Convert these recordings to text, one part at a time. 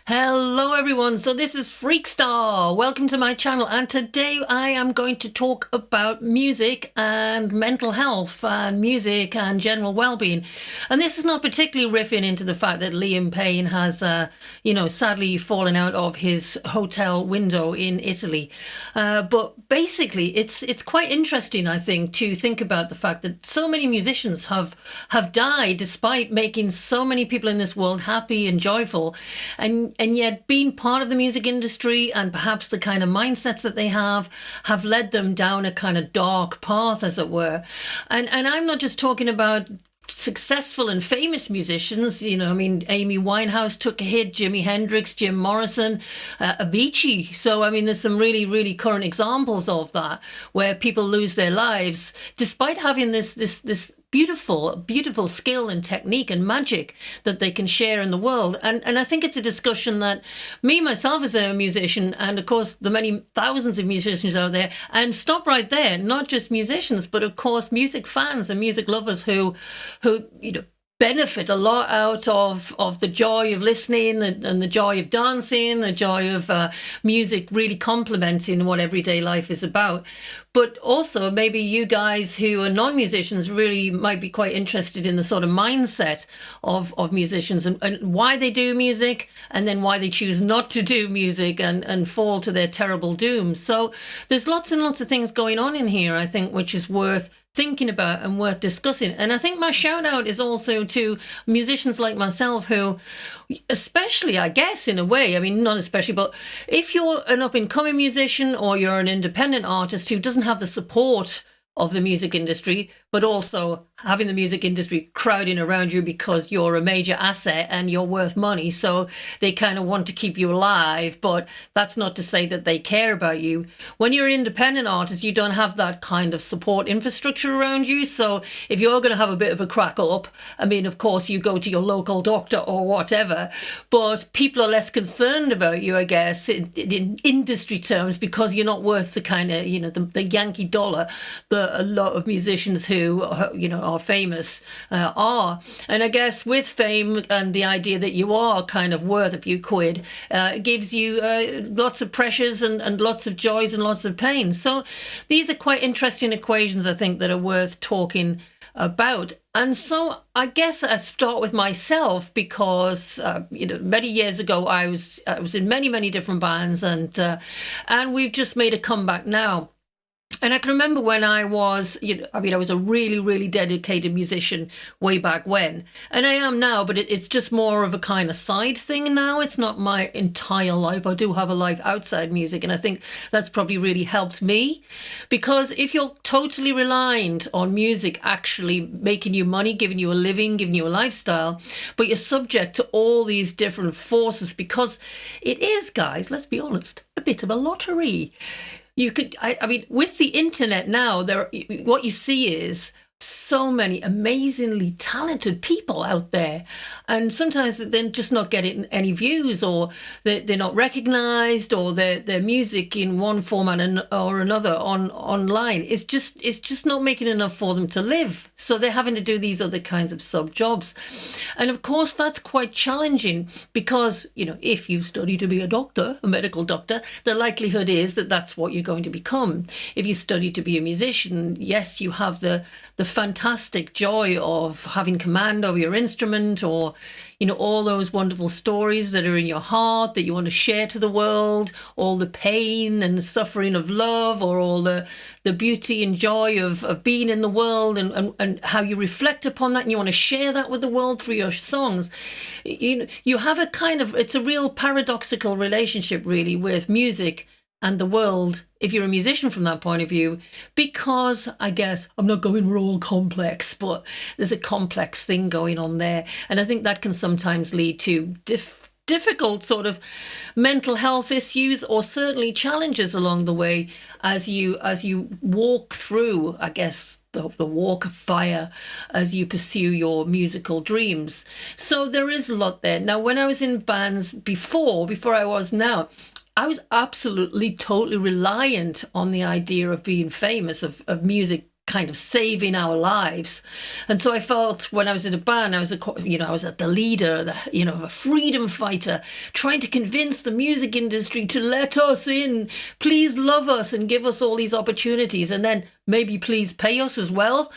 Hello everyone, so this is Freekstar. Welcome to my channel, and today I am going to talk about music and mental health and music and general well-being. And this is not particularly riffing into the fact that Liam Payne has sadly fallen out of his hotel window in Italy. But basically it's quite interesting, I think, to think about the fact that so many musicians have died despite making so many people in this world happy and joyful. And yet being part of the music industry and perhaps the kind of mindsets that they have led them down a kind of dark path, as it were. And I'm not just talking about successful and famous musicians. Amy Winehouse took a hit, Jimi Hendrix, Jim Morrison, Avicii. So there's some really, really current examples of that, where people lose their lives despite having this beautiful skill and technique and magic that they can share in the world. And I think it's a discussion that me, myself, as a musician, and of course the many thousands of musicians out there, and stop right there, not just musicians, but of course music fans and music lovers who benefit a lot out of the joy of listening and the joy of dancing, the joy of music really complementing what everyday life is about. But also maybe you guys who are non-musicians really might be quite interested in the sort of mindset of musicians and why they do music, and then why they choose not to do music and fall to their terrible doom. So there's lots and lots of things going on in here, I think, which is worth thinking about and worth discussing. And I think my shout out is also to musicians like myself who, especially, I guess, in a way, not especially, but if you're an up and coming musician or you're an independent artist who doesn't have the support of the music industry, but also having the music industry crowding around you because you're a major asset and you're worth money. So they kind of want to keep you alive, but that's not to say that they care about you. When you're an independent artist, you don't have that kind of support infrastructure around you. So if you're going to have a bit of a crack up, of course, you go to your local doctor or whatever, but people are less concerned about you, I guess, in industry terms, because you're not worth the kind of, the Yankee dollar that a lot of musicians who are famous are. And I guess with fame and the idea that you are kind of worth a few quid, gives you lots of pressures and lots of joys and lots of pain. So these are quite interesting equations, I think, that are worth talking about. And so I guess I start with myself because many years ago I was in many different bands, and we've just made a comeback now. And I can remember when I was, I was a really, really dedicated musician way back when. And I am now, but it's just more of a kind of side thing now. It's not my entire life. I do have a life outside music. And I think that's probably really helped me. Because if you're totally reliant on music actually making you money, giving you a living, giving you a lifestyle, but you're subject to all these different forces, because it is, guys, let's be honest, a bit of a lottery. You could, with the internet now, what you see is so many amazingly talented people out there, and sometimes they're just not getting any views, or they're not recognized, or their music in one format or another online is just not making enough for them to live. So they're having to do these other kinds of sub jobs, and of course that's quite challenging, because if you study to be a medical doctor, the likelihood is that that's what you're going to become. If you study to be a musician, yes, you have the fantastic joy of having command over your instrument, or all those wonderful stories that are in your heart that you want to share to the world, all the pain and the suffering of love, or all the beauty and joy of being in the world, and how you reflect upon that, and you want to share that with the world through your songs. You have a kind of, it's a real paradoxical relationship really with music and the world, if you're a musician from that point of view, because I guess, I'm not going real complex, but there's a complex thing going on there. And I think that can sometimes lead to difficult sort of mental health issues, or certainly challenges along the way as you walk through, I guess, the walk of fire as you pursue your musical dreams. So there is a lot there. Now, when I was in bands before I was now, I was absolutely totally reliant on the idea of being famous, of music kind of saving our lives. And so I felt when I was in a band, I was I was at the leader, a freedom fighter, trying to convince the music industry to let us in, please love us and give us all these opportunities, and then maybe please pay us as well,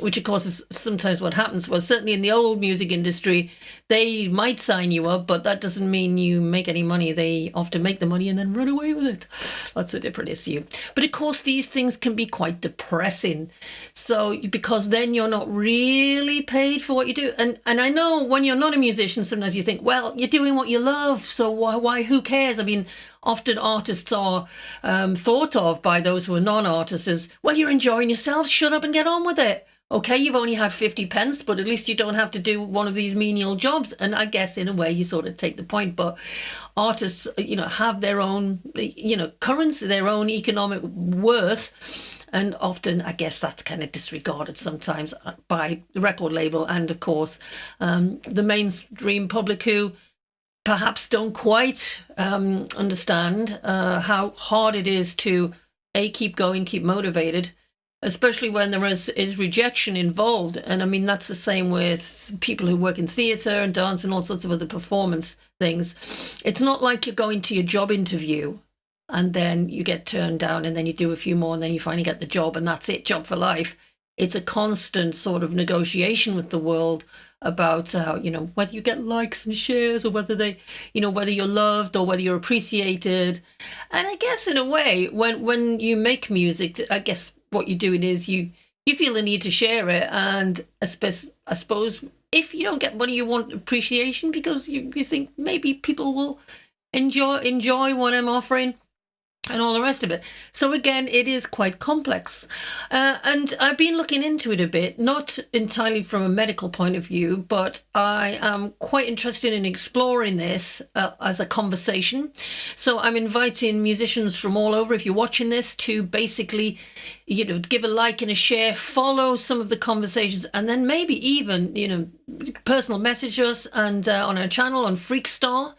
which of course is sometimes what happens. Well, certainly in the old music industry, they might sign you up, but that doesn't mean you make any money. They often make the money and then run away with it. That's a different issue. But of course, these things can be quite depressing. So because then you're not really paid for what you do. And I know when you're not a musician, sometimes you think, well, you're doing what you love, so why who cares? I mean, often artists are thought of by those who are non-artists as, well, you're enjoying yourself, shut up and get on with it. Okay, you've only had 50 pence, but at least you don't have to do one of these menial jobs. And I guess in a way you sort of take the point. But artists, have their own, currency, their own economic worth. And often, I guess that's kind of disregarded sometimes by the record label and, of course, the mainstream public who perhaps don't quite understand how hard it is to, keep going, keep motivated, especially when there is rejection involved. And I mean, that's the same with people who work in theatre and dance and all sorts of other performance things. It's not like you're going to your job interview and then you get turned down and then you do a few more and then you finally get the job and that's it, job for life. It's a constant sort of negotiation with the world about, whether you get likes and shares or whether whether you're loved or whether you're appreciated. And I guess in a way, when you make music, I guess what you're doing is you feel the need to share it. And I suppose if you don't get money, you want appreciation because you think maybe people will enjoy what I'm offering and all the rest of it. So again, it is quite complex. And I've been looking into it a bit, not entirely from a medical point of view, but I am quite interested in exploring this as a conversation. So I'm inviting musicians from all over, if you're watching this, to basically, give a like and a share, follow some of the conversations, and then maybe even, personal message us and on our channel on Freekstar,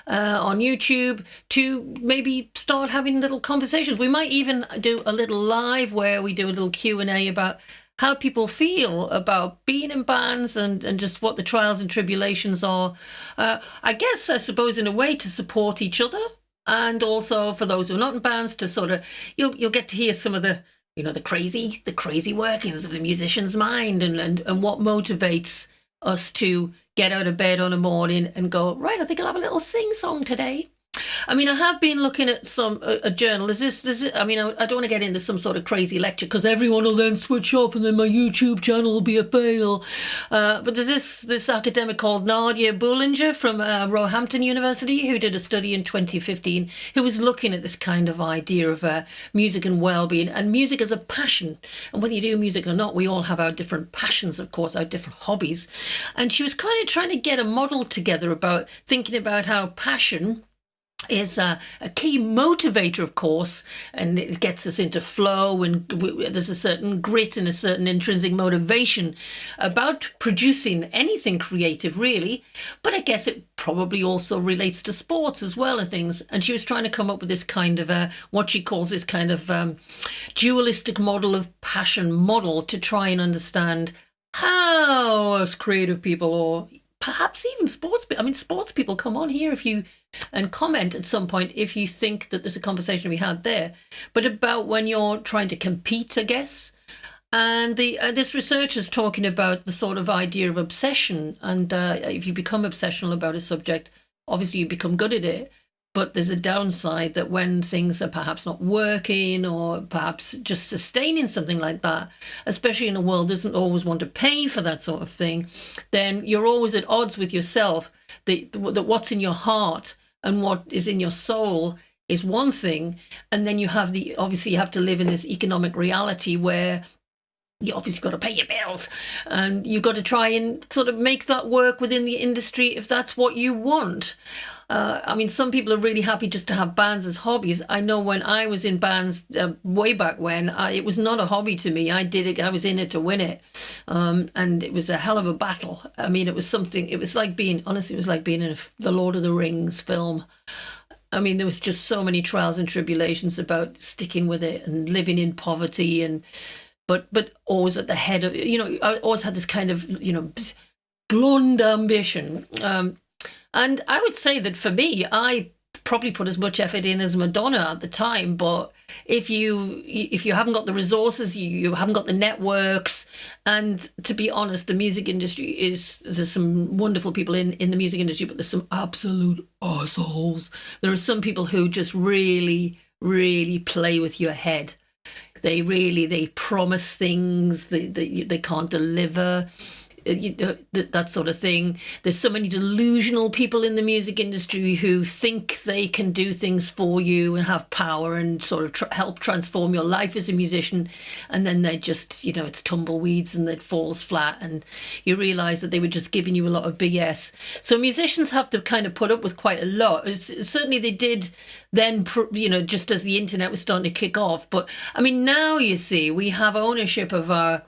on YouTube, to maybe start having little conversations. We might even do a little live where we do a little Q&A about how people feel about being in bands and just what the trials and tribulations are. I suppose in a way to support each other, and also for those who are not in bands to sort of, you'll get to hear some of the, the crazy workings of the musician's mind and what motivates us to get out of bed on a morning and go, right, I think I'll have a little sing-song today. I mean, I have been looking at a journal. I mean, I don't want to get into some sort of crazy lecture because everyone will then switch off and then my YouTube channel will be a fail. But there's this academic called Nadia Boulanger from Roehampton University who did a study in 2015 who was looking at this kind of idea of music and well-being and music as a passion. And whether you do music or not, we all have our different passions, of course, our different hobbies. And she was kind of trying to get a model together about thinking about how passion is a key motivator, of course, and it gets us into flow, and there's a certain grit and a certain intrinsic motivation about producing anything creative, really. But I guess it probably also relates to sports as well and things. And she was trying to come up with this kind of what she calls this kind of dualistic model of passion model to try and understand how us creative people, or perhaps even sports people, come on here and comment at some point if you think that there's a conversation we had there, but about when you're trying to compete, I guess. And this research is talking about the sort of idea of obsession, and if you become obsessional about a subject, obviously you become good at it. But there's a downside that when things are perhaps not working or perhaps just sustaining something like that, especially in a world that doesn't always want to pay for that sort of thing, then you're always at odds with yourself. That what's in your heart and what is in your soul is one thing. And then you have obviously you have to live in this economic reality where you obviously got to pay your bills and you've got to try and sort of make that work within the industry if that's what you want. I mean, some people are really happy just to have bands as hobbies. I know when I was in bands way back when, it was not a hobby to me. I did it. I was in it to win it. And it was a hell of a battle. I mean, it was like being in the Lord of the Rings film. I mean, there was just so many trials and tribulations about sticking with it and living in poverty. but always at the head of, I always had this kind of, blonde ambition. And I would say that for me, I probably put as much effort in as Madonna at the time, but if you haven't got the resources, you haven't got the networks, and to be honest, the music industry there's some wonderful people in the music industry, but there's some absolute assholes. There are some people who just really, really play with your head. They promise things they can't deliver. That sort of thing. There's so many delusional people in the music industry who think they can do things for you and have power and sort of help transform your life as a musician, and then they just, it's tumbleweeds and it falls flat, and you realize that they were just giving you a lot of BS. So musicians have to kind of put up with quite a lot. Certainly they did then, just as the internet was starting to kick off. But I mean, now you see we have ownership of our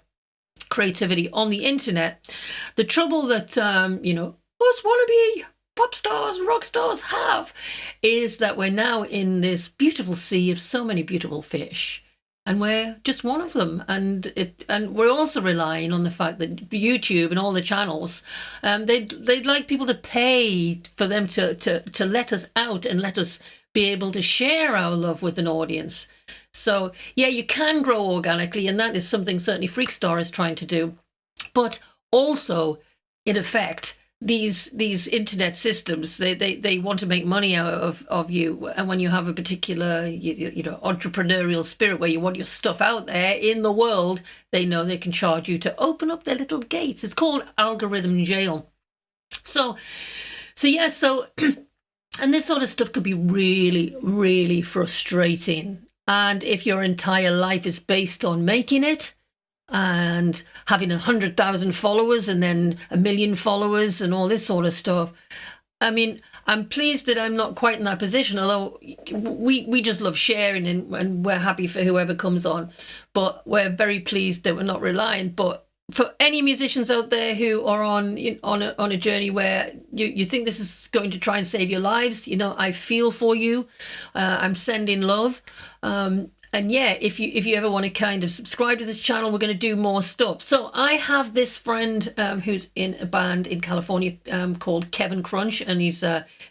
creativity on the internet. The trouble that us wannabe pop stars and rock stars have is that we're now in this beautiful sea of so many beautiful fish, and we're just one of them. And we're also relying on the fact that YouTube and all the channels, they'd like people to pay for them to let us out and let us be able to share our love with an audience. So, yeah, you can grow organically, and that is something certainly Freekstar is trying to do. But also, in effect, these internet systems, they want to make money out of you. And when you have a particular, entrepreneurial spirit where you want your stuff out there in the world, they know they can charge you to open up their little gates. It's called algorithm jail. So and this sort of stuff could be really, really frustrating. And if your entire life is based on making it and having 100,000 followers and then 1 million followers and all this sort of stuff, I mean, I'm pleased that I'm not quite in that position, although we just love sharing and we're happy for whoever comes on. But we're very pleased that we're not reliant. But for any musicians out there who are on a journey where you think this is going to try and save your lives, I feel for you. I'm sending love. And yeah, if you ever want to kind of subscribe to this channel, we're going to do more stuff. So I have this friend who's in a band in California called Kevin Crunch, and he's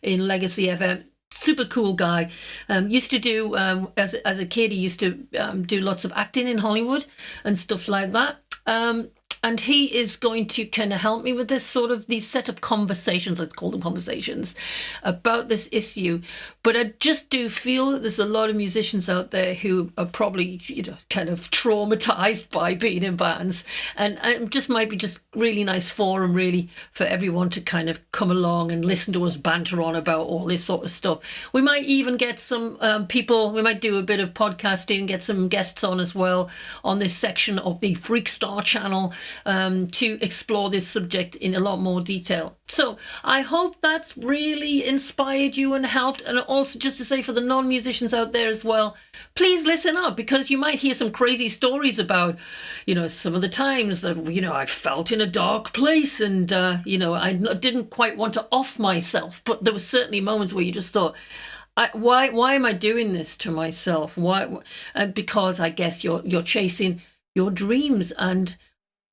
in Legacy FM. Super cool guy. Used to do, as a kid, he used to do lots of acting in Hollywood and stuff like that. And he is going to kind of help me with this these set of conversations, let's call them conversations, about this issue. But I just do feel that there's a lot of musicians out there who are probably, kind of traumatized by being in bands. And it just might be just really nice forum, really, for everyone to kind of come along and listen to us banter on about all this sort of stuff. We might even get some people, we might do a bit of podcasting, get some guests on as well on this section of the Freekstar channel, to explore this subject in a lot more detail. So I hope that's really inspired you and helped. And also just to say for the non-musicians out there as well, please listen up, because you might hear some crazy stories about, some of the times that, I felt in a dark place and, I didn't quite want to off myself. But there were certainly moments where you just thought, why am I doing this to myself? Why? Because I guess you're chasing your dreams, and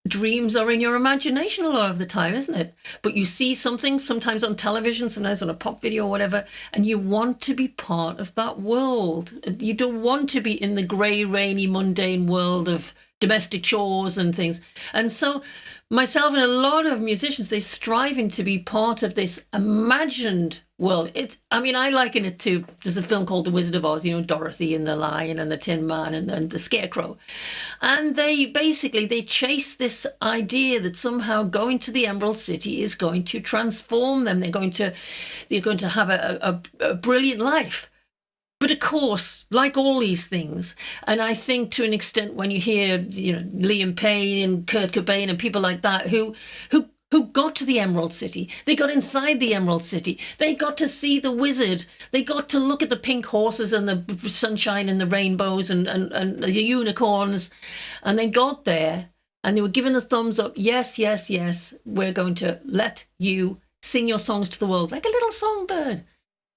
dreams are in your imagination a lot of the time, isn't it? But you see something, sometimes on television, sometimes on a pop video or whatever, and you want to be part of that world. You don't want to be in the grey, rainy, mundane world of domestic chores and things. And so myself and a lot of musicians, they're striving to be part of this imagined world. I liken it to, there's a film called The Wizard of Oz, Dorothy and the Lion and the Tin Man and the Scarecrow. And they chase this idea that somehow going to the Emerald City is going to transform them. They're going to have a brilliant life. But of course, like all these things, and I think to an extent when you hear, Liam Payne and Kurt Cobain and people like that who got to the Emerald City, they got inside the Emerald City, they got to see the wizard, they got to look at the pink horses and the sunshine and the rainbows and the unicorns, and they got there and they were given a thumbs up. Yes, yes, yes, we're going to let you sing your songs to the world like a little songbird.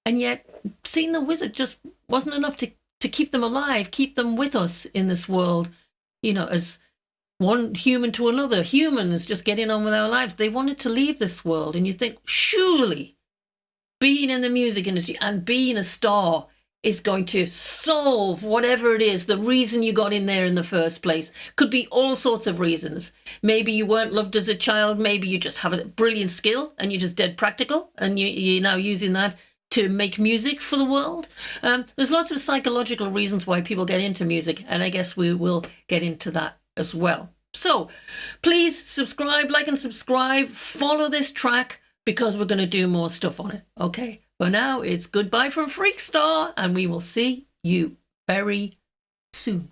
And yet, seeing the wizard just wasn't enough to keep them alive, keep them with us in this world, as one human to another, humans just getting on with our lives. They wanted to leave this world. And you think, surely being in the music industry and being a star is going to solve whatever it is, the reason you got in there in the first place. Could be all sorts of reasons. Maybe you weren't loved as a child. Maybe you just have a brilliant skill and you're just dead practical and you're now using that to make music for the world. There's lots of psychological reasons why people get into music, and I guess we will get into that as well. So please subscribe, like and subscribe, follow this track, because we're going to do more stuff on it. Okay, for now, it's goodbye from Freekstar, and we will see you very soon.